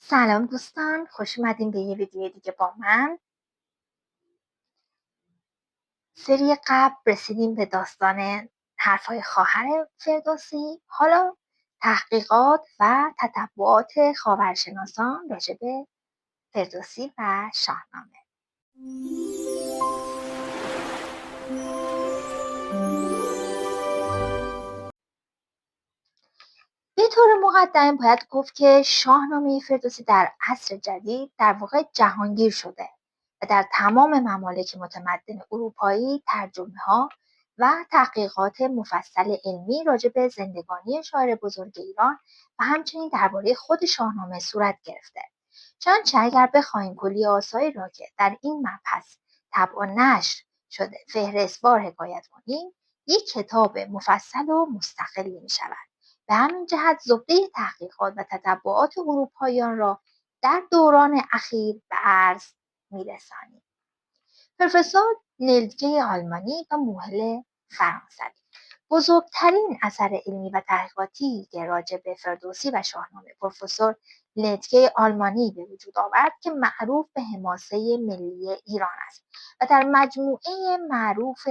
سلام دوستان، خوش اومدین به یه ویدیو دیگه با من. سری قبل رسیدیم به داستان حرفهای خواهر فردوسی. حالا تحقیقات و تتبعات خاورشناسان راجع به فردوسی و شاهنامه. به طور مقدم باید گفت که شاهنامه فردوسی در عصر جدید در واقع جهانگیر شده و در تمام ممالک متمدن اروپایی ترجمه‌ها و تحقیقات مفصل علمی راجع به زندگانی شاعر بزرگ ایران و همچنین درباره خود شاهنامه صورت گرفته. چنانچه اگر بخواهیم کلی آثاری را که در این مبحث طبع و نشر شده فهرستوار حکایت کنیم، یک کتاب مفصل و مستقلی می شود. به همین جهت زبده تحقیقات و تتبعات اروپاییان را در دوران اخیر به عرض می‌رسانیم. پروفسور نیلزگی آلمانی و موهل فرانسوی بزرگترین اثر علمی و تحقیقاتی که راجع به فردوسی و شاهنامه پروفسور لنتگه آلمانی به وجود آورد که معروف به حماسه ملی ایران است و در مجموعه معروف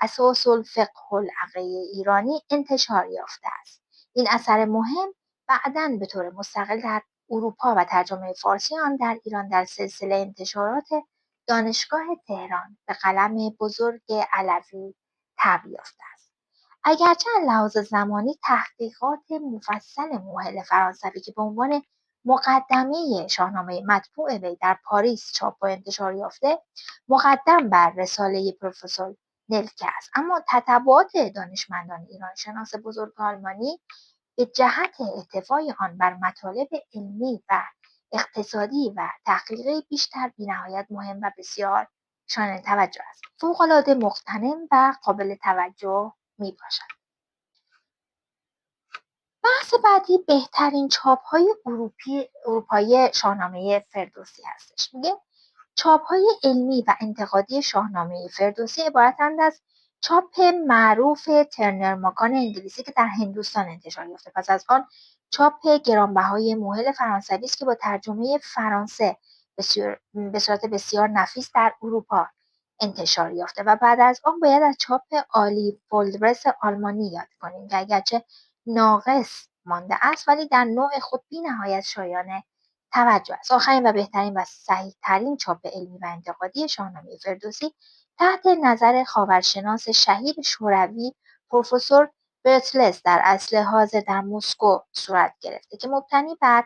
اساس الفقه العقیه ایرانی انتشار یافته است. این اثر مهم بعداً به طور مستقل در اروپا و ترجمه فارسی آن در ایران در سلسله انتشارات دانشگاه تهران به قلم بزرگ علوی طبع یافته است. اگرچه از لحاظ زمانی تحقیقات مفصل موهل فرانسوی که به عنوان مقدمه شاهنامه مطبوع وی در پاریس چاپ و انتشار یافته مقدم بر رساله پروفسور نلکه است، اما تتبعات دانشمندان ایرانشناس بزرگ آلمانی به جهت احتوای آن بر مطالب علمی و اقتصادی و تحقیقی بیشتر بی‌نهایت مهم و بسیار شایان توجه است. فوق‌العاده مغتنم و قابل توجه میباشد. بحث بعدی بهترین چاپ‌های اروپایی شاهنامه فردوسی هستش. میگه چاپ‌های علمی و انتقادی شاهنامه فردوسی عبارتند از چاپ معروف ترنر ماکان انگلیسی که در هندوستان انتشار یافته. پس از آن چاپ گرانبهای موهل فرانسوی است که با ترجمه فرانسه به صورت بسیار نفیس در اروپا انتشار یافته و بعد از آن باید از چاپ آلی فولدرس آلمانی یاد کنیم که اگرچه ناقص مانده است ولی در نوع خود بی‌نهایت شایان توجه است. آخرین و بهترین و صحیح‌ترین چاپ علمی و انتقادی شاهنامه فردوسی تحت نظر خاورشناس شهیر شوروی پروفسور برتلس در اصل حاضر در مسکو صورت گرفته که مبتنی بر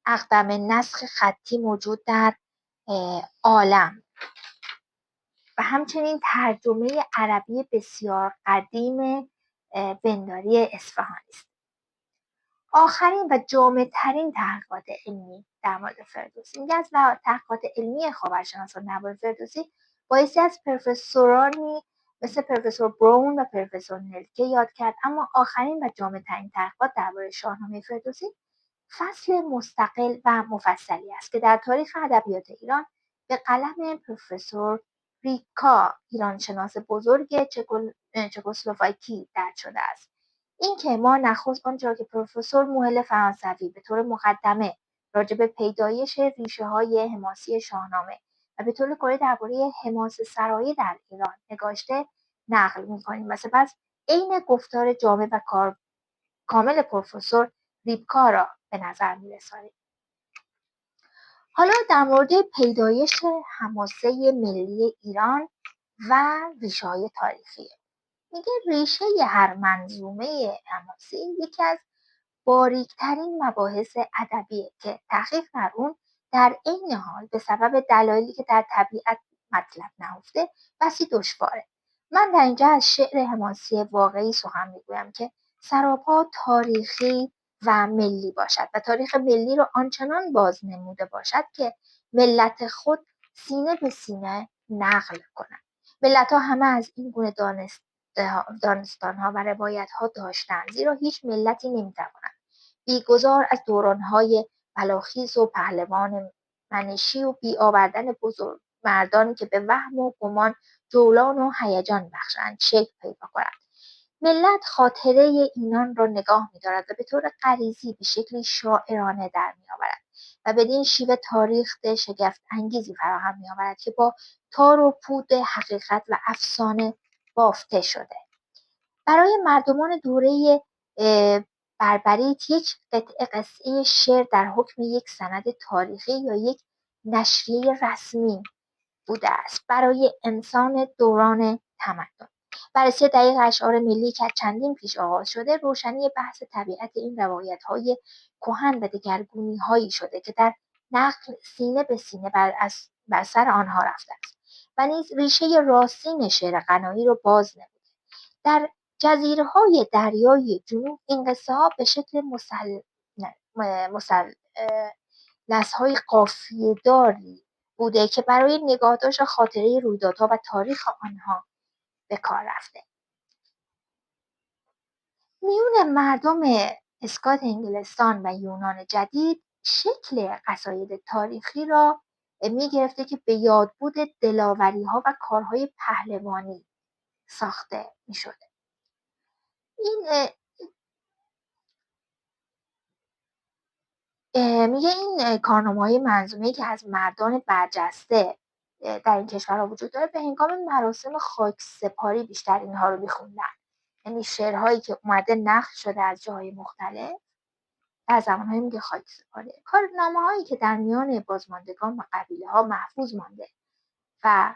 اقدم نسخ خطی موجود در عالم و همچنین ترجمه عربی بسیار قدیم بنداری اصفهانی است. آخرین و جامع‌ترین تحقیقات علمی در مورد فردوسی میگه از تحقیقات علمی خاورشناسان در مورد فردوسی بایستی از پروفسورانی مثل پروفسور براون و پروفسور نلکه یاد کرد، اما آخرین و جامع‌ترین تحقیقات درباره شاهنامه فردوسی فصل مستقل و مفصلی است که در تاریخ ادبیات ایران به قلم پروفسور ریکا ایرانشناس بزرگ چکسلواکی درج شده است. این که ما نخست آنچه که پروفسور موهل فرانسوی به طور مقدمه راجع به پیدایش ریشه‌های حماسی شاهنامه و به طور کلی درباره حماسه سرایی در ایران نگاشته نقل می‌کنیم و سپس عین گفتار جامع و کامل پروفسور ریپکا را به نظر می‌رسانیم. حالا در مورد پیدایش حماسه ملی ایران و ریشه‌های تاریخی میگه ریشه هر منظومه حماسی یکی از باریکترین مباحث ادبیه که تحقیق در اون در عین حال به سبب دلایلی که در طبیعت مطلب نهفته بسی دشواره. من در اینجا از شعر حماسی واقعی سخن میگویم که سراپا تاریخی و ملی باشد و تاریخ ملی را آنچنان باز نموده باشد که ملت خود سینه به سینه نقل کنند. ملت‌ها همه از این گونه داستان‌ها و روایت‌ها داشتند، زیرا هیچ ملتی نمی‌تواند بیگذار از دوران‌های بلاخیز و پهلوان منشی و بیاوردن بزرگ مردانی که به وهم و گمان جولان و هیجان بخشند شکل پیدا کند. ملت خاطره اینان را نگاه می‌دارد و به طور غریزی به شکلی شاعرانه در می‌آورد و بدین شیوه تاریخ شگفت انگیزی فراهم می‌آورد که با تار و پود حقیقت و افسانه بافته شده. برای مردمان دوره بربریت یک قطعه شعر در حکم یک سند تاریخی یا یک نشریه رسمی بوده است برای انسان دوران تمدن. بررسی دقیق اشعار ملی که از چندین پیش آغاز شده، روشنی بحث طبیعت این روایت‌های کهن و دگرگونی‌هایی شده که در نقل سینه به سینه بر سر آنها رفته است و نیز ریشه راستین شعر غنایی را باز نموده. در جزیره‌های دریای جنوب این قصه‌ها به شکل مثلث‌های قافیه‌داری بوده که برای نگاهداشت خاطره رویدادها و تاریخ آنها به کار رفته. میون مردم اسکات انگلستان و یونان جدید شکل قصاید تاریخی را می‌گرفته که به یادبود دلاوری‌ها و کارهای پهلوانی ساخته می‌شده. این میگه این کارنامه‌های منظومه‌ای که از مردان برجسته در این کشورها وجود داره، به هنگام مراسم خاکسپاری بیشتر اینها رو می‌خوندن. یعنی شعرهایی که اومده نقل شده از جاهای مختلف در زمانهایی میگه خاکسپاری. کارنامه‌هایی که در میان بازماندگان و قبیله‌ها محفوظ مانده و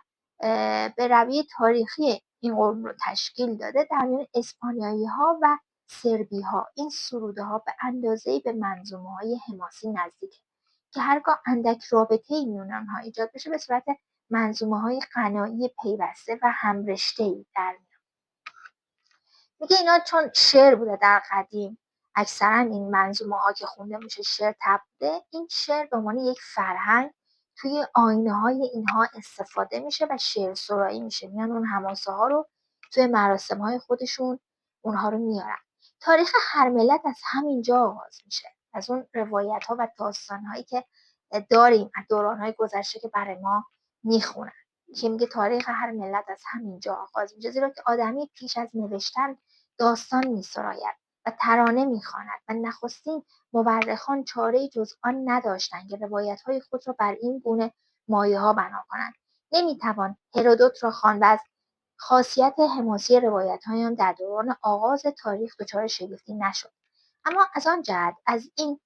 به رویه تاریخی این قوم رو تشکیل داده، در میان اسپانیایی‌ها و سربی‌ها این سروده‌ها به اندازه‌ای به منظومه‌های حماسی نزدیکه که هرگاه اندک رابطه‌ای میان آنها ایجاد بشه به صورت منظومه‌های غنایی پیوسته و همرشته‌ای در میاد. میگه اینا چون شعر بوده در قدیم، اکثرا این منظومه‌ها که خونده میشه شعر بوده، این شعر به عنوان یک فرهنگ توی آیین‌های اینها استفاده میشه و شعر سرایی میشه. میان اون حماسه ها رو توی مراسم های خودشون اونها رو میارن. تاریخ هر ملت از همینجا آغاز میشه، از اون روایت ها و داستان هایی که داریم از دوران های گذشته که برای ما میخونن، که میگه تاریخ هر ملت از همینجا آغاز میشه، زیرا که آدمی پیش از نوشتن داستان میسراید و ترانه میخواند و نخستین مورخان چاره‌ای جز آن نداشتند که روایت‌های خود را بر این گونه مایه‌ها بنا کنند. نمی‌توان هرودوت را خواند و از خاصیت حماسی روایت‌های آن در دوران آغاز تاریخ دچار شگفتی نشد. اما از آن جهت از این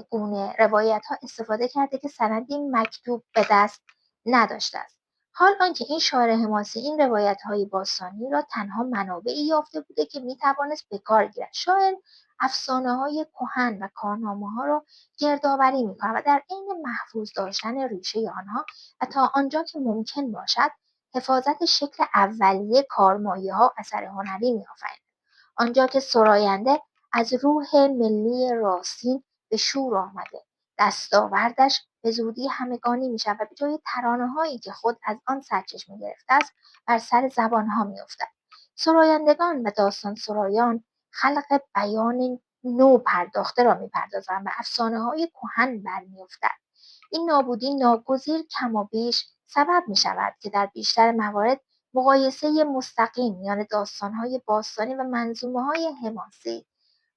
گونه روایت‌ها استفاده کرده که سندی مکتوب به دست نداشته است. حال آنکه این شاعر حماسی این روایت‌های باستانی را تنها منابعی یافته بوده که می‌توانست به کار گیرد. شاعر افسانه‌های کهن و کارنامه‌ها را گردآوری می‌کند و در عین محفوظ داشتن ریشه آنها و تا آنجا که ممکن باشد حفاظت شکل اولیه کارمایه‌ها اثر هنری می‌آفریند. آنجا که سراینده از روح ملی راستین به شور آمده، دستاوردش به زودی همگانی می‌شود و به جای ترانه‌هایی که خود از آن سرچشمه گرفته است بر سر زبان‌ها می‌افتد. سرایندگان و داستان سرایان خلق بیان نو پرداخته را می‌پردازند و افسانه‌های کهن برمی‌افتد. این نابودی ناگزیر کمابیش سبب می‌شود که در بیشتر موارد مقایسه مستقیم میان داستان‌های باستانی و منظومه‌های حماسی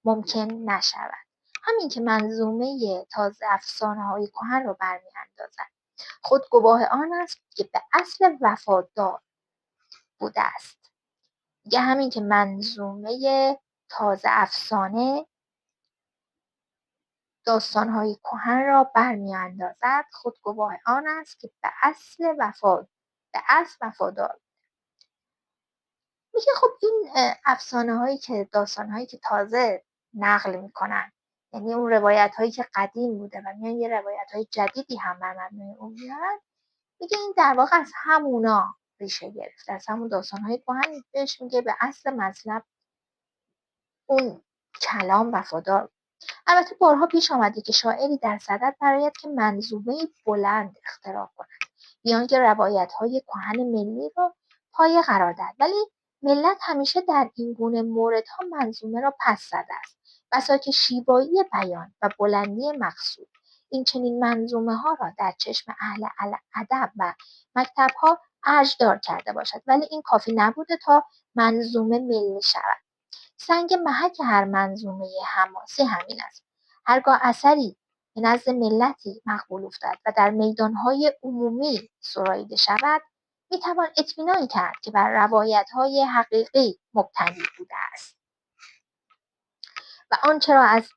ممکن نشود. همین که منظومه تازه افسانه‌های کهن را برمی‌اندازد، خود گواه آن است که به اصل وفادار بوده است. میگه همین که منظومه تازه افسانه داستان‌های کهن را برمی‌اندازد، خود گواه آن است که به اصل وفادار. میگه خب این افسانه‌هایی که داستان‌هایی که تازه نقل میکنن، یعنی اون روایت‌هایی که قدیم بوده و میان یه روایت‌های جدیدی هم بر مبنای اون میارن، میگه این در واقع از همونا ریشه گرفته، از همون داستان‌های کهن. بهش میگه به اصل مطلب اون کلام وفادار. البته بارها پیش آمده که شاعری در صدد برآید که منظومه‌ای بلند اختراع کند، بیان که روایت‌های کهن ملی را پایه قرار دهد، ولی ملت همیشه در این گونه موردها منظومه را پس زده است، بسا که شیوایی بیان و بلندی مقصود این چنین منظومه‌ها را در چشم اهل ادب و مکتب‌ها ارجدار کرده باشد، ولی این کافی نبوده تا منظومه ملی شود. سنگ محک هر منظومه حماسی همین است. هرگاه اثری به نزد ملتی مقبول افتد و در میدانهای عمومی سراییده شود، میتوان اطمینان کرد که بر روایتهای حقیقی مبتنی بوده است و آنچه را از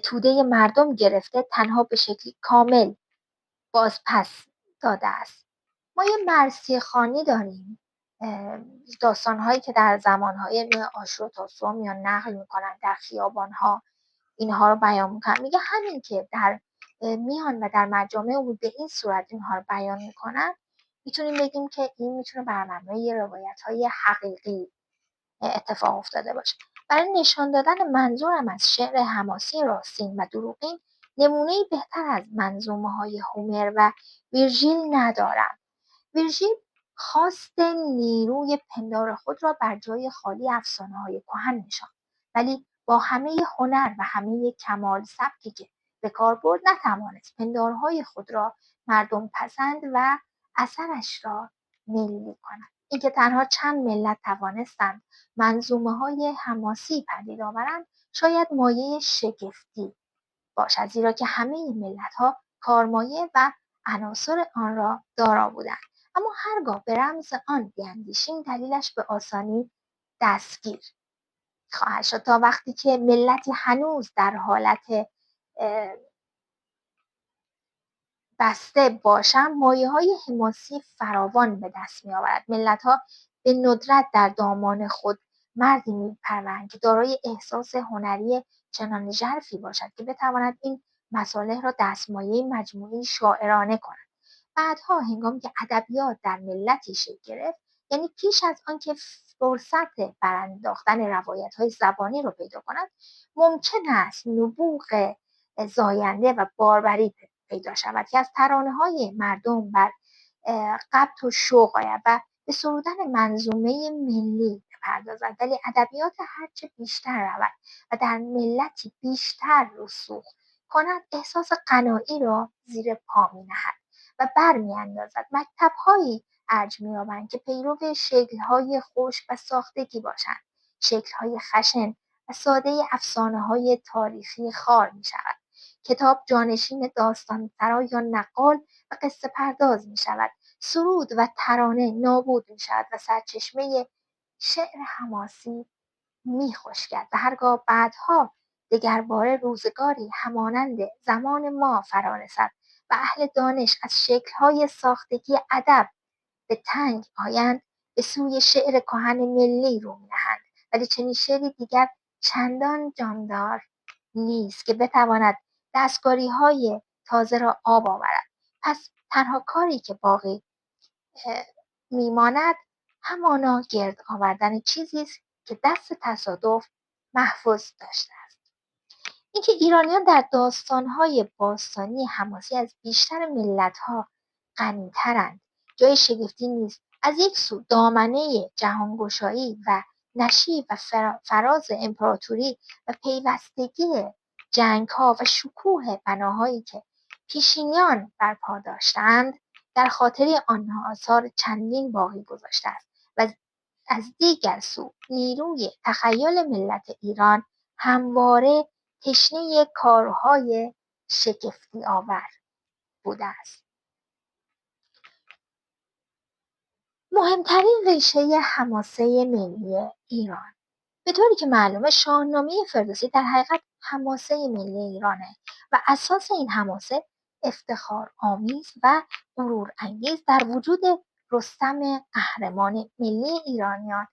توده مردم گرفته تنها به شکلی کامل بازپس داده است. ما یه مرثیه‌خوانی داریم، داستان‌هایی که در زمان‌های نوح آشورتاسو میان نقل میکنن، در خیابان‌ها اینها رو بیان میکنن. میگه همین که در میان و در مجامع او به این صورت اینها رو بیان میکنن، میتونیم بگیم که این میتونه بر مبنای روایت‌های حقیقی اتفاق افتاده باشه. برای نشان دادن منظورم از شعر حماسی راستین و دروغین، نمونه‌ای بهتر از منظومه‌های هومر و ویرژیل ندارم. ویرژیل خواست نیروی پندار خود را بر جای خالی افسانه‌های کهن نشاند، ولی با همه هنر و همه کمال سبکی که به کار برد نتوانست پندارهای خود را مردم پسند و اثرش را ملی کند. اینکه تنها چند ملت توانستند منظومه‌های حماسی پدید آورند شاید مایه شگفتی باشد، زیرا که همه ملت‌ها کارمایه و عناصر آن را دارا بودند. اما هرگاه به رمز آن بیندیشیم دلیلش به آسانی دستگیر خواهد شد. تا وقتی که ملتی هنوز در حالت بسته باشند، مایه‌های حماسی فراوان به دست می‌آورد. ملت‌ها به ندرت در دامان خود مردی می‌پروردند که دارای احساس هنری چنان ژرفی باشد که بتواند این مصالح را دستمایه مجموعه‌ای شاعرانه کند. بعدها هنگامی که ادبیات در ملتی شکل گرفت، یعنی پیش از آنکه فرصت برانداختن روایت‌های زبانی را پیدا کند، ممکن است نبوغ زاینده و باربری پیدا شود که از ترانه‌های مردم بر قبط و شوق آید و به سرودن منظومه ملی بپردازد. ولی ادبیات هرچه بیشتر رود و در ملتی بیشتر رسوخ کند، احساس قناعی را زیر پا می‌نهد و برمی‌اندازد. مکتب‌هایی ارج می‌یابند که پیرو شکل‌های خشک و ساختگی باشند، شکل‌های خشن و ساده افسانه‌های تاریخی خوار می‌شود. کتاب جانشین داستان‌سرا یا نقال و قصه پرداز می‌شود. سرود و ترانه نابود می‌شود و سرچشمه شعر حماسی می‌خشکد و هرگاه بعدها دگرباره روزگاری همانند زمان ما فرارسد و اهل دانش از شکل‌های ساختگی ادب به تنگ آیند، به سوی شعر کهن ملی رو می‌نهند. ولی چنین شعری دیگر چندان جاندار نیست که بتواند دستکاری‌های تازه را آب آورد. پس تنها کاری که باقی میماند همانا گرد آوردن چیزی است که دست تصادف محفوظ داشته است. اینکه ایرانیان در داستان‌های باستانی حماسی از بیشتر ملت‌ها غنی‌ترند جای شگفتی نیست. از یک سو دامنه جهانگشایی و نشیب و فراز امپراتوری و پیوستگی جنگ‌ها و شکوه بناهایی که پیشینیان برپا داشتند در خاطر آنها آثار چندین باقی گذاشته است و از دیگر سو نیروی تخیل ملت ایران همواره تشنه کارهای شگفتی‌آور بوده است. مهمترین ریشه حماسه ملی ایران، به طوری که معلومه شاهنامه فردوسی در حقیقت حماسه ملی ایرانه و اساس این حماسه افتخارآمیز و غرورانگیز در وجود رستم قهرمان ملی ایرانیان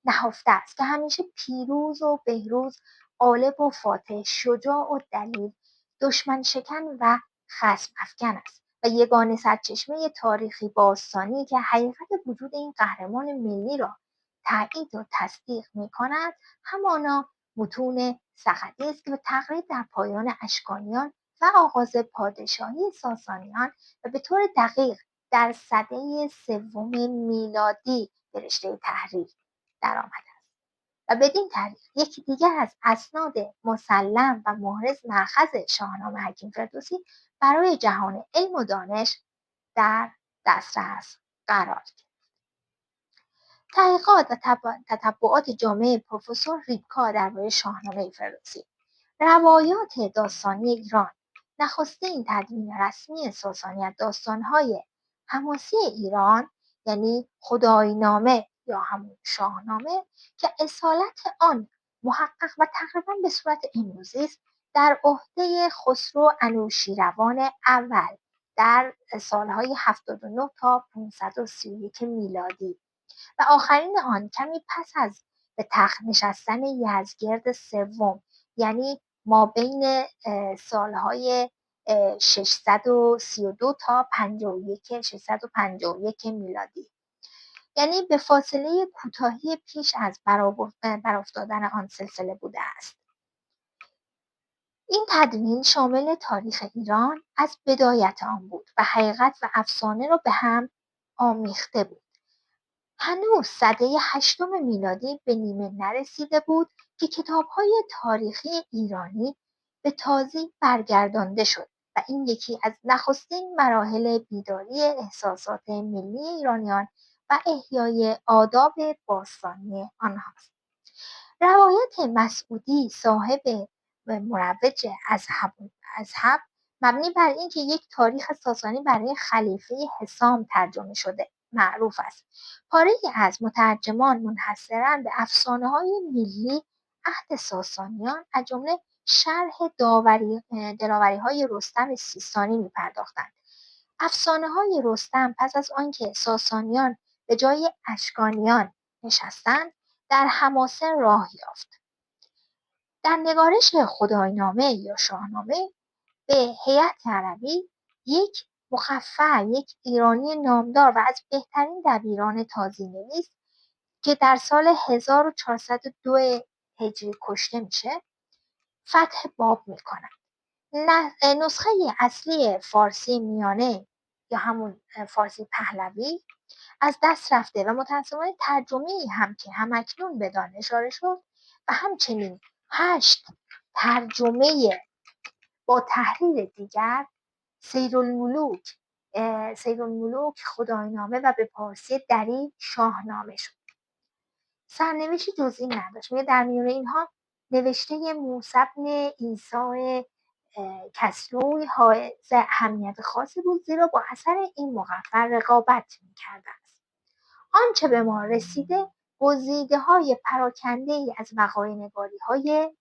نهفته است که همیشه پیروز و بهروز، غالب و فاتح، شجاع و دلیر، دشمن شکن و خصم افکن است و یگانه سرچشمه تاریخی باستانی که حقیقت وجود این قهرمان ملی را تایید و تصدیق می‌کند همانا متون سقطی است که به تقریب در پایان اشکانیان و آغاز پادشاهی ساسانیان و به طور دقیق در سده سوم میلادی به رشته تحریر درآمده است و بدین طریق یکی دیگر از اسناد مسلم و محرز مأخذ شاهنامه حکیم فردوسی برای جهان علم و دانش در دسترس قرار گرفت. تحقیقات و تتبعات جامع پروفسور ریبکا درباره شاهنامه فردوسی. روایات داستانی ایران نخستین تدوین رسمی ساسانی از داستان‌های حماسی ایران، یعنی خداینامه یا همون شاهنامه که اصالت آن محقق و تقریبا به صورت امروزی است، در عهده خسرو انوشیروان اول در سالهای 79 تا 531 میلادی و آخرین آن کمی پس از به تخت نشستن یزدگرد سوم، یعنی ما بین سالهای 632 تا 651 میلادی، یعنی به فاصله کوتاهی پیش از برافتادن آن سلسله بوده است. این تدوین شامل تاریخ ایران از بدایت آن بود و حقیقت و افسانه را به هم آمیخته بود. هنوز سده 8 میلادی به نیمه نرسیده بود که کتاب‌های تاریخی ایرانی به تازی برگردانده شد و این یکی از نخستین مراحل بیداری احساسات ملی ایرانیان و احیای آداب باستانی آنهاست. روایت مسعودی صاحب مروج اذهب مبنی بر اینکه یک تاریخ ساسانی برای خلیفه حسام ترجمه شده معروف است. پاره‌ای از مترجمان منحصراً به افسانه‌های ملی عهد ساسانیان از جمله شرح دلاوری‌های رستم سیستانی می‌پرداختند. افسانه‌های رستم پس از آنکه ساسانیان به جای اشکانیان نشستند، در حماسه راه یافت. در نگارش خداینامه یا شاهنامه به هیئت عربی، یک مخفف، یک ایرانی نامدار و از بهترین دبیران تازی‌نویس که در سال 1402 هجری کشته میشه، فتح باب میکنند. نسخه اصلی فارسی میانه یا همون فارسی پهلوی از دست رفته و متأسفانه ترجمه‌ای هم که همکنون بدان اشاره شد و همچنین 8 ترجمه با تحریر دیگر سیرالملوک خداینامه و به پارسی دری شاهنامه شد. سرنوشتی جزئی نداشت. میگه در میون اینها نوشته موسی بن عیسی کسروی حائز اهمیت خاصی بود، زیرا با اثر این مغفر رقابت می‌کرده است. آنچه به ما رسیده گزیده‌های پراکنده‌ای از وقایع‌نگاری‌های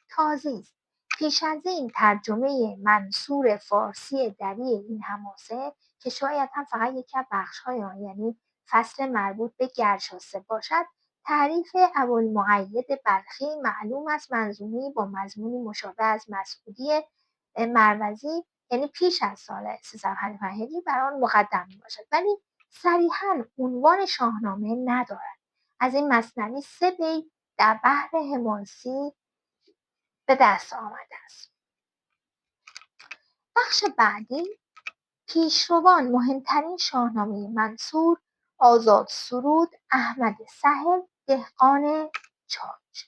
تازی است. پیش از این ترجمه منصور فارسی دری این حماسه که شاید هم فقط یکی از بخش‌های آن، یعنی فصل مربوط به گرشاسته باشد، تعریف ابوالمعید بلخی معلوم است منظومه‌ای با مضمونی مشابه از مسعودی مروزی، یعنی پیش از سال 375 هجری بر آن مقدم می‌باشد، ولی صریحاً عنوان شاهنامه ندارد. از این مثنوی 3 بیت در بحر حماسی به دست آمده است. بخش بعدی پیشروان مهمترین شاهنامه منصور آزادسرود احمد سهل دهقان چاچ.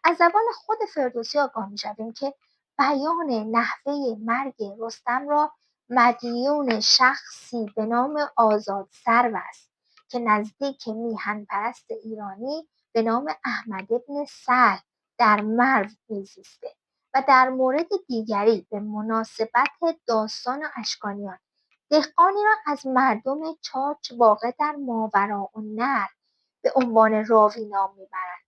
از زبان خود فردوسی آگاه می‌شویم که بیان نحوه مرگ رستم را مدیون شخصی به نام آزادسرو است که نزدیک میهن پرست ایرانی به نام احمد بن سهل در مرو می‌زیسته و در مورد دیگری به مناسبت داستان اشکانیان دهقانی را از مردم چاچ واقع در ماوراءالنهر به عنوان راوی نام میبرند.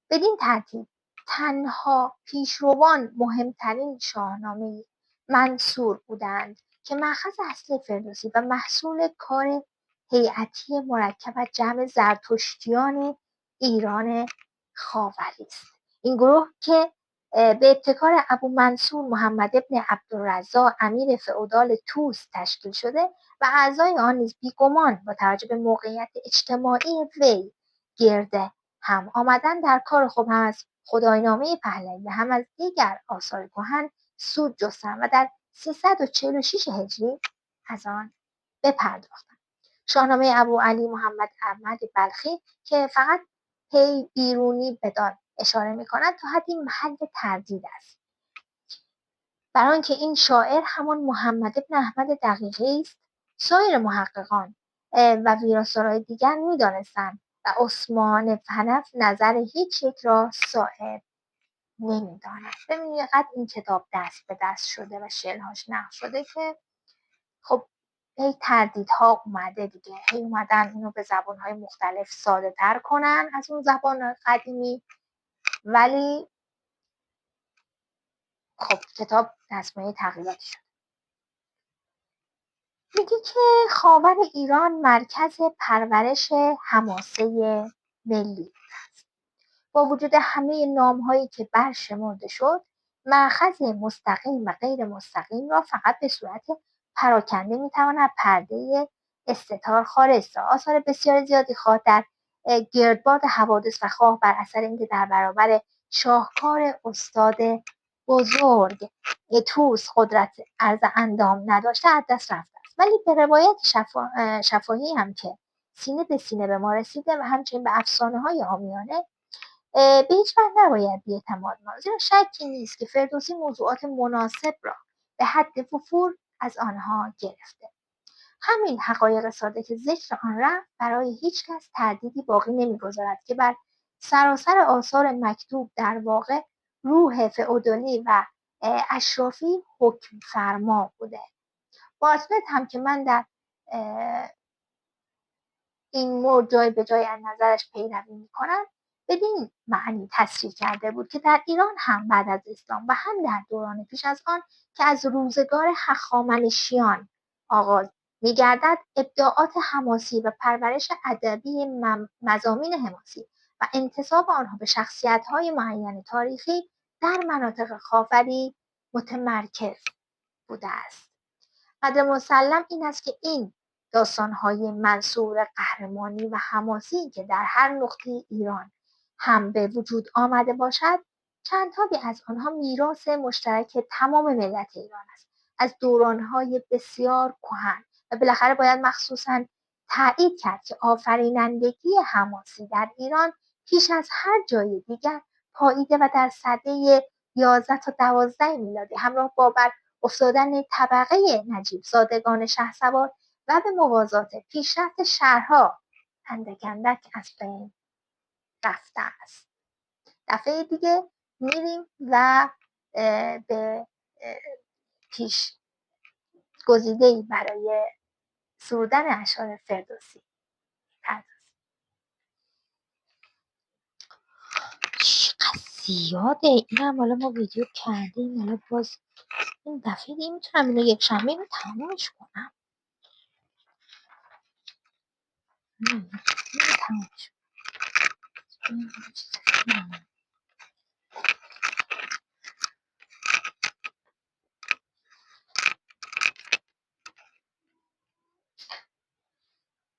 بدین ترتیب تنها پیشروان مهمترین شاهنامه منصور بودند که مأخذ اصلی فردوسی و محصول کار هیئتی مرکب از جمع زرتشتیان ایران خاوری است. این گروه که به ابتکار ابومنصور محمد بن عبدالرزاق امیر فئودال طوس تشکیل شده و اعضای آن نیز بیگمان با توجه به موقعیت اجتماعی وی گرد هم آمدن در کار خود هم از خداینامه پهلوی و هم از دیگر آثار کهن سود جستند و در 346 هجری از آن بپرداختند. شاهنامه ابوعلی محمد احمد بلخی که فقط پی بیرونی بدان اشاره می‌کند تا حدی محل تردید است، برای آنکه این شاعر همان محمد بن احمد دقیقی است. سایر محققان و ویراستارهای دیگر می‌دانستند و عثمان فنف نظر هیچ یک را صائب نمیداند. ببینید اینقدر این کتاب دست به دست شده و شعرهاش نقل شده که خب هی تردیدها اومده دیگه، هی اومدن اینو به زبانهای مختلف ساده تر کنن از اون زبان قدیمی، ولی خب کتاب دستمایه تغییراتی شد. میگه که خاور ایران مرکز پرورش حماسه ملی است. با وجود همه نام‌هایی که برشمرده شد، مأخذ مستقیم و غیر مستقیم را فقط به صورت پراکنده میتواند پرده استتار خارج ساخت. آثار بسیار زیادی خواه در گردباد حوادث و خواه بر اثر اینکه در برابر شاهکار استاد بزرگ توس قدرت عرض اندام نداشته از دست رفته است، ولی به روایت شفاهی هم که سینه به سینه به ما رسیده و همچنین به افسانه های عامیانه به هیچ وجه نباید بی‌اعتماد ماند، زیرا شکی نیست که فردوسی موضوعات مناسب را به حد وفور از آنها گرفته. همین حقایق ساده که ذکر آن رفت برای هیچ کس تردیدی باقی نمی‌گذارد که بر سراسر آثار مکتوب در واقع روح فئودالی و اشرافی حکم فرما بوده. بارتلت هم که من در این مورد جای به جای از نظرش پیروی میکنم، بدین معنی تصریح کرده بود که در ایران هم بعد از اسلام و هم در دوران پیش از آن که از روزگار هخامنشیان آغاز می‌گردد، ابداعات حماسی و پرورش ادبی مضامین حماسی و انتساب آنها به شخصیت‌های معین تاریخی در مناطق خاوری متمرکز بوده است. قدر مسلم این است که این داستان‌های منصور قهرمانی و حماسی که در هر نقطه ایران هم به وجود آمده باشد، چندتابی از آنها میراث مشترک تمام ملت ایران است، از دوران‌های بسیار کهن. و بالاخره باید مخصوصاً تأیید کرد که آفرینندگی حماسی در ایران پیش از هر جای دیگر پاییده و در سده 11 تا 12 میلادی همراه با افتادن طبقه نجیب زادگان شهسوار و به موازات پیشرفت شهرها اندک اندک از بین رفته است. دفعه دیگه میریم و به پیش گزیده‌ای برای سرودن اشعار فردوسی پردازیم. چقدر زیاده این هم حالا ما ویدیو کردیم، حالا باز این دفعه دیگه میتونم اینو یک شنبه رو تمومش کنم. تمومش